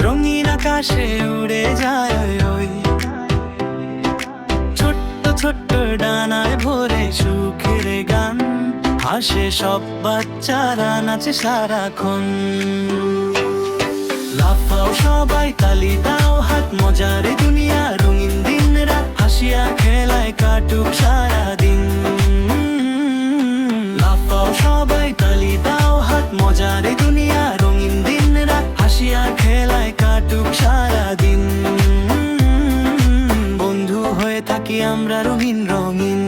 রঙিন আকাশে উড়ে যায় ওই ছোট্ট ছোট্ট ডানায় ভরে সুখের গান। হাসে সব বাচ্চারা, নাচে সারাক্ষণ। লাফাও সবাই, তালি দাও হাত, মজার এই দুনিয়া রঙিন দিন রাত। হাসিয়া খেলায় কাটুক সারাদিন। লাফাও সবাই, তালি দাও হাত, মজার এই দুনিয়া রঙিন দিন রাত। হাসিয়া খেলায় কাটুক সারাদিন। বন্ধু হয়ে থাকি আমরা রঙিন রঙিন।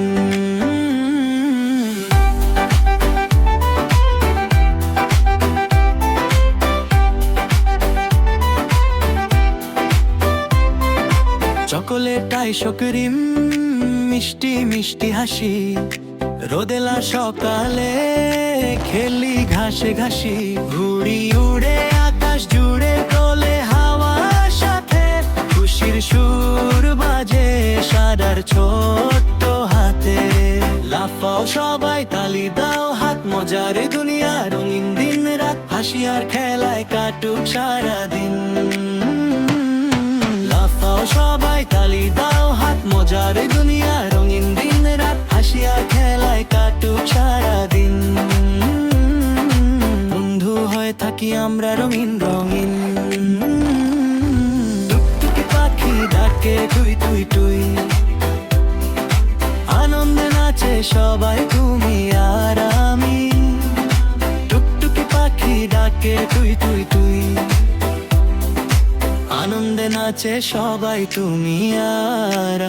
চকোলেট আইসক্রিম, মিষ্টি মিষ্টি হাসি। রোদেলা সকালে খেলি ঘাসে ঘাসি। ঘুড়ি উড়ে আকাশ জুড়ে তোলে হাওয়ার সাথে। খুশির সুর বাজে সারার ছোট্ট হাতে। লাফাও সবাই, তালি দাও হাত, মজার এই দুনিয়া রঙিন দিন রাত। হাসি আর খেলায় কাটুক সারাদিন। লাফাও সবাই, তালি দাও হাত, মজার এই দুনিয়া রঙিন দিন রাত। হাসি আর খেলায় কাটুক সারাদিন। বন্ধু হয়ে থাকি আমরা রঙিন রঙিন। টুকটুকি পাখি ডাকে টুই টুই টুই। আনন্দে নাচে সবাই তুমি আর আমি। টুকটুকি পাখি ডাকে টুই টুই টুই। আনন্দে নাচে সবাই তুমি আর